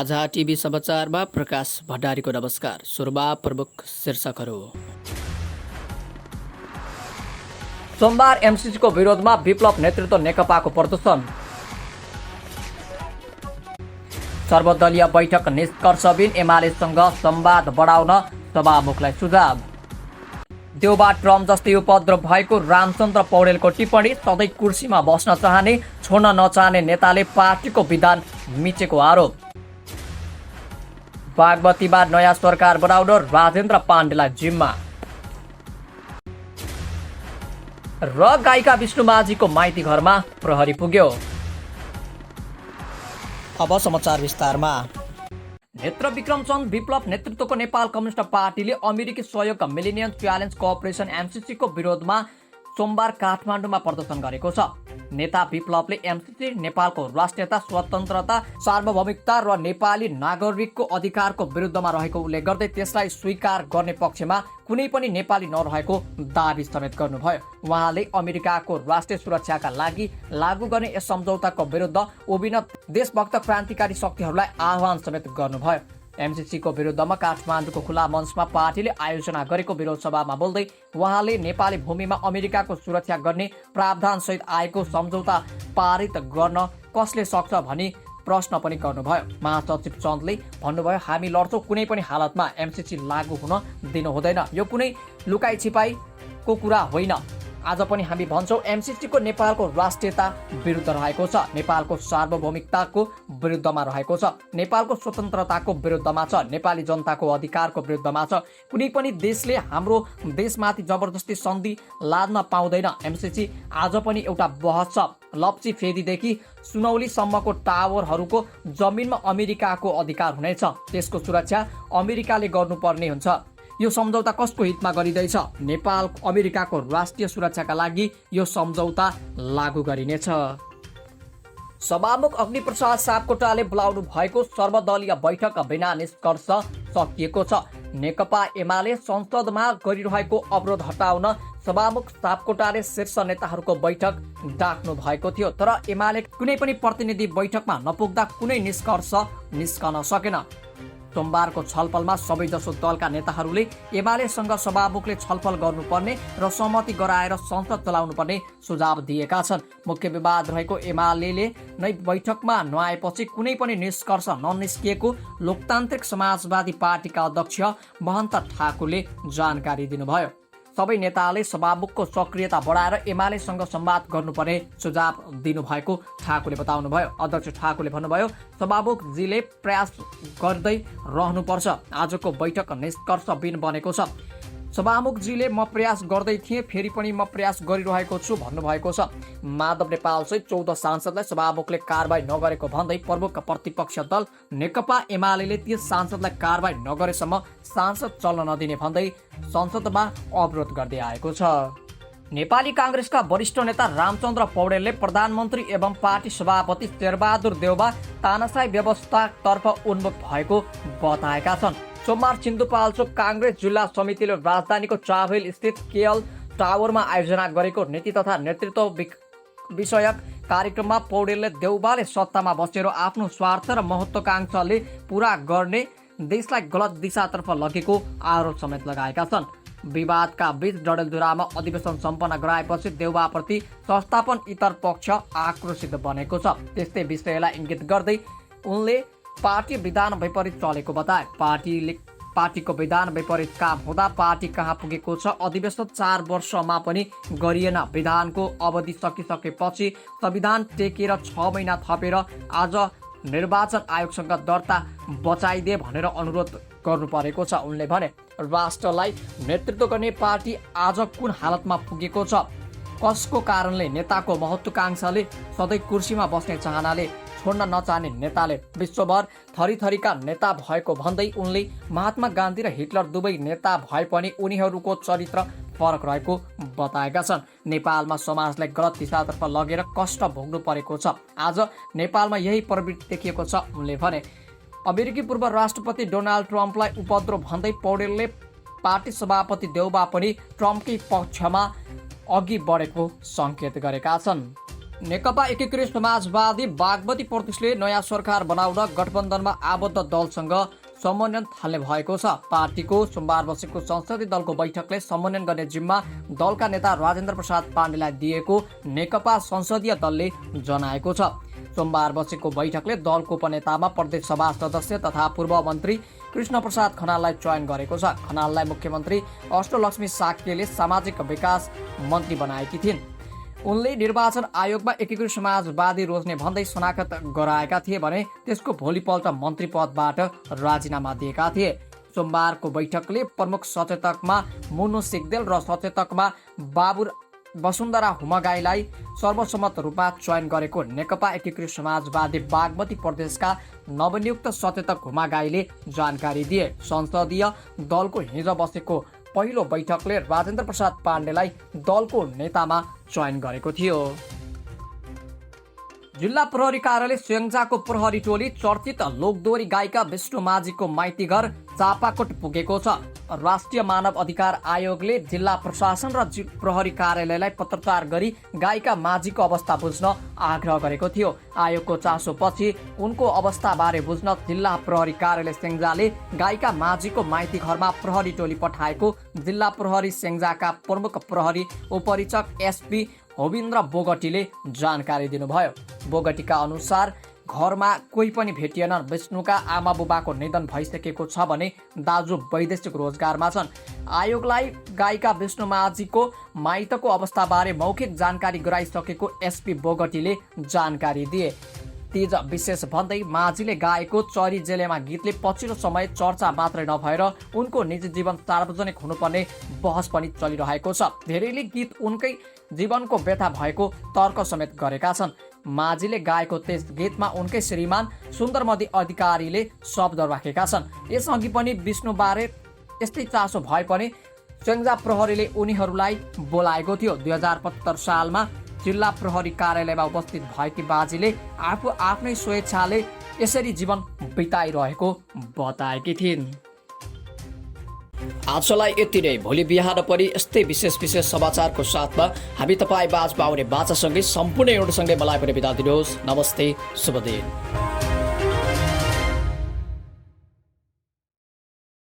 साझा टिभी समाचारमा प्रकाश भण्डारीको नमस्कार। सुरुमा प्रमुख शीर्षकहरू। सोमबार एमसीसीको विरोधमा विप्लव नेतृत्व नेकपाको प्रदर्शन। सर्वदलीय बैठक निष्कर्षबिन एमालेसँग संवाद बढाउन सभामुखलाई सुझाव। देउबा ट्रम्प जस्तै उपद्रव भएको रामचन्द्र पौडेलको टिप्पणी। सधैँ कुर्सीमा बस्न चाहने छोड्न नचाहने नेताले पार्टीको विधान मिचेको आरोप। बागमतीमा नयाँ सरकार बनाउन राजेन्द्र पाण्डेलाई जिम्मा। र गायिका विष्णु माझीको माइती घरमा प्रहरी पुग्यो। अब समाचार विस्तारमा। नेत्र विक्रम चन्द विप्लव नेतृत्वको नेपाल कम्युनिस्ट पार्टीले अमेरिकी सहयोग मिलेनियम च्यालेन्ज कोअपरेसन एमसीसीको विरोधमा सोमबार काठमाडौँमा प्रदर्शन गरेको छ। नेता विप्लवले एमसीसी नेपालको राष्ट्रियता, स्वतन्त्रता, सार्वभौमिकता र नेपाली नागरिकको अधिकारको विरुद्धमा रहेको उल्लेख गर्दै त्यसलाई स्वीकार गर्ने पक्षमा कुनै पनि नेपाली नरहेको दाबी समेत गर्नुभयो। उहाँले अमेरिकाको राष्ट्रिय सुरक्षाका लागि लागू गर्ने यस सम्झौताको विरुद्ध उभिन देशभक्त क्रान्तिकारी शक्तिहरूलाई आह्वान समेत गर्नुभयो। एमसीसीको विरुद्धमा काठमाडौँको खुला मञ्चमा पार्टीले आयोजना गरेको विरोध सभामा बोल्दै उहाँले नेपाली भूमिमा अमेरिकाको सुरक्षा गर्ने प्रावधानसहित आएको सम्झौता पारित गर्न कसले सक्छ भनी प्रश्न पनि गर्नुभयो। महासचिव चन्दले भन्नुभयो, हामी लड्छौँ, कुनै पनि हालतमा एमसीसी लागू हुन दिनु हुँदैन। यो कुनै लुकाइ छिपाइको कुरा होइन। आज पनि हामी भन्छौँ एमसीसीको नेपालको राष्ट्रियता विरुद्ध रहेको छ, नेपालको सार्वभौमिकताको विरुद्धमा रहेको छ, नेपालको स्वतन्त्रताको विरुद्धमा छ, नेपाली जनताको अधिकारको विरुद्धमा छ। कुनै पनि देशले हाम्रो देशमाथि जबरजस्ती सन्धि लाद्न पाउँदैन। एमसीसी आज पनि एउटा बहस छ। लप्ची फेदीदेखि सुनौलीसम्मको टावरहरूको जमिनमा अमेरिकाको अधिकार हुनेछ, त्यसको सुरक्षा अमेरिकाले गर्नुपर्ने हुन्छ। यो सम्झौता कसको हितमा गरिँदैछ? नेपाल अमेरिकाको राष्ट्रिय सुरक्षाका लागि यो सम्झौता लागू गरिनेछ। सभामुख अग्निप्रसाद सापकोटाले बोलाउनु भएको सर्वदलीय बैठक बिना निष्कर्ष सकिएको छ। नेकपा एमाले संसदमा गरिरहेको अवरोध हटाउन सभामुख सापकोटाले शीर्ष नेताहरूको बैठक डाक्नु भएको थियो, तर एमाले कुनै पनि प्रतिनिधि बैठकमा नपुग्दा कुनै निष्कर्ष निस्कन सकेन। सोमबारको छलफलमा सबैजसो दलका नेताहरूले एमालेसँग सभामुखले छलफल गर्नुपर्ने र सहमति गराएर संसद चलाउनुपर्ने सुझाव दिएका छन्। मुख्य विवाद रहेको एमाले नै बैठकमा नआएपछि कुनै पनि निष्कर्ष ननिस्किएको लोकतान्त्रिक समाजवादी पार्टीका अध्यक्ष महन्त ठाकुरले जानकारी दिनुभयो। सबै नेताले सभामुखको सक्रियता बढाएर एमालेसँग संवाद गर्नुपर्ने सुझाव दिनुभएको ठाकुरले बताउनुभयो। अध्यक्ष ठाकुरले भन्नुभयो, सभामुखजीले प्रयास गर्दै रहनुपर्छ। आजको बैठक निष्कर्षबिन बनेको छ। सभामुखजीले म प्रयास गर्दै थिएँ, फेरि पनि म प्रयास गरिरहेको छु भन्नुभएको छ। माधव नेपाल सहित 14 सांसदलाई सभामुखले कारबाही नगरेको भन्दै प्रमुख प्रतिपक्ष दल नेकपा एमाले ती सांसदलाई कारबाही नगरेसम्म सांसद चल्न नदिने भन्दै संसदमा अवरोध गर्दै आएको छ। नेपाली काङ्ग्रेसका वरिष्ठ नेता रामचन्द्र पौडेलले प्रधानमन्त्री एवं पार्टी सभापति शेरबहादुर देउबा तानाशाही व्यवस्थातर्फ उन्मुख भएको बताएका छन्। सोमबार सिन्धुपाल्चोक काङ्ग्रेस जिल्ला समितिले राजधानीको चाभेल स्थित केएल टावरमा आयोजना गरेको नीति तथा नेतृत्व विषयक कार्यक्रममा पौडेलले देउबाले सत्तामा बसेर आफ्नो स्वार्थ र महत्वाकांक्षाले पूरा गर्ने देशलाई गलत दिशातर्फ लगेको आरोप समेत लगाएका छन्। विवादका बीच डडेलधुरामा अधिवेशन सम्पन्न गराएपछि देउबाप्रति संस्थापन इतर पक्ष आक्रोशित बनेको छ। त्यस्तै विषयलाई इङ्गित गर्दै उनले पार्टी विधान विपरीत चलेको बताए। पार्टीको विधान विपरीत काम हुँदा पार्टी कहाँ पुगेको छ? अधिवेशन 4 वर्षमा पनि गरिएन। विधानको अवधि सकिसकेपछि संविधान टेकेर 6 महिना थपेर आज निर्वाचन आयोगसँग दर्ता बचाइदिए भनेर अनुरोध गर्नु परेको छ। उनले भने, राष्ट्रलाई नेतृत्व गर्ने पार्टी आज कुन हालतमा पुगेको छ? कसको कारणले? नेताको महत्वाकांक्षाले, सधैँ कुर्सीमा बस्ने चाहनाले, छोड्न नचाहने नेताले। विश्वभर थरीथरीका नेता भएको भन्दै उनले महात्मा गान्धी र हिटलर दुवै नेता भए पनि उनीहरूको चरित्र फरक रहेको बताएका छन्। नेपालमा समाजलाई गलत दिशातर्फ लगेर कष्ट भोग्नु परेको छ। आज नेपालमा यही प्रवृत्ति देखिएको छ। उनले भने, अमेरिकी पूर्व राष्ट्रपति डोनाल्ड ट्रम्पलाई उपद्रव भन्दै पौडेलले पार्टी सभापति देउबा पनि ट्रम्पकै पक्षमा अघि बढेको सङ्केत गरेका छन्। नेकपा एकीकृत समाजवादी बागमती प्रदेशले नयाँ सरकार बनाउन गठबन्धनमा आबद्ध दलसँग समन्वयन थाल्ने भएको छ। पार्टीको सोमबार बसेको संसदीय दलको बैठकले समन्वयन गर्ने जिम्मा दलका नेता राजेन्द्र प्रसाद पाण्डेलाई दिएको नेकपा संसदीय दलले जनाएको छ। सोमबार बसेको बैठकले दलको उपनेतामा प्रदेश सभा सदस्य तथा पूर्व मन्त्री कृष्ण प्रसाद खनाललाई चयन गरेको छ। खनाललाई मुख्यमन्त्री अष्टलक्ष्मी साक्यले सामाजिक विकास मन्त्री बनाएकी थिइन्। उनले निर्वाचन आयोगमा एकीकृत समाजवादी रोज्ने भन्दै शनाखत गराएका थिए भने त्यसको भोलिपल्ट मन्त्री पदबाट राजीनामा दिएका थिए। सोमबारको बैठकले प्रमुख सचेतकमा मुनु सिग्देल र सचेतकमा बाबु वसुन्धरा हुमगाईलाई सर्वसम्मत रूपमा चयन गरेको नेकपा एकीकृत समाजवादी बागमती प्रदेशका नवनियुक्त सचेतक हुमगाईले जानकारी दिए। संसदीय दलको हिजो बसेको पहिलो बैठकले राजेन्द्र प्रसाद पाण्डेलाई दलको नेतामा चयन गरेको थियो। जिल्ला प्रहरी कार्यालय स्याङ्जाको प्रहरी टोली चर्चित लोकदोहोरी गायिका विष्णु माझीको माइती घर चापाकोट पुगेको छ। राष्ट्रिय मानव अधिकार आयोगले जिल्ला प्रशासन र प्रहरी कार्यालयलाई पत्रचार गरी गायिका माझीको अवस्था बुझ्न आग्रह गरेको थियो। आयोगको चासोपछि उनको अवस्थाबारे बुझ्न जिल्ला प्रहरी कार्यालय स्याङ्जाले गायिका माझीको माइती घरमा प्रहरी टोली पठाएको जिल्ला प्रहरी स्याङ्जाका प्रमुख प्रहरी उपरीक्षक एसपी होविन्द्र बोगटीले जानकारी दिनुभयो। बोगटीका अनुसार घरमा कोही पनि भेटिएनन्। विष्णुका आमा बुबाको निधन भइसकेको छ भने दाजु वैदेशिक रोजगारमा छन्। आयोगलाई गायिका विष्णु माझीको माइतको अवस्थाबारे मौखिक जानकारी गराइसकेको एसपी बोगटीले जानकारी दिए। तीज विशेष भन्दै माझीले गाएको चरी जेलेमा गीतले पछिल्लो समय चर्चा मात्रै नभएर उनको निजी जीवन सार्वजनिक हुनुपर्ने बहस पनि चलिरहेको छ। धेरैले गीत उनकै जीवनको व्यथा भएको तर्क समेत गरेका छन्। माझीले गाएको त्यस गीतमा उनकै श्रीमान सुन्दरमती अधिकारीले शब्द राखेका छन्। यसअघि पनि विष्णुबारे यस्तै चासो भए पनि स्याङ्जा प्रहरीले उनीहरूलाई बोलाएको थियो। 2075 सालमा जिल्ला प्रहरी कार्यालयमा उपस्थित भएकी बाजीले आफू आफ्नै स्वेच्छाले यसरी जीवन बिताइरहेको बताएकी थिइन्। आजलाई यति नै। भोलि बिहान पनि यस्तै विशेष समाचारको साथमा हामी तपाईँ बाज पाउने बाचासँगै सम्पूर्ण एउटसँगै मलाई पनि बिदा दिनुहोस्। नमस्ते, शुभ दिन।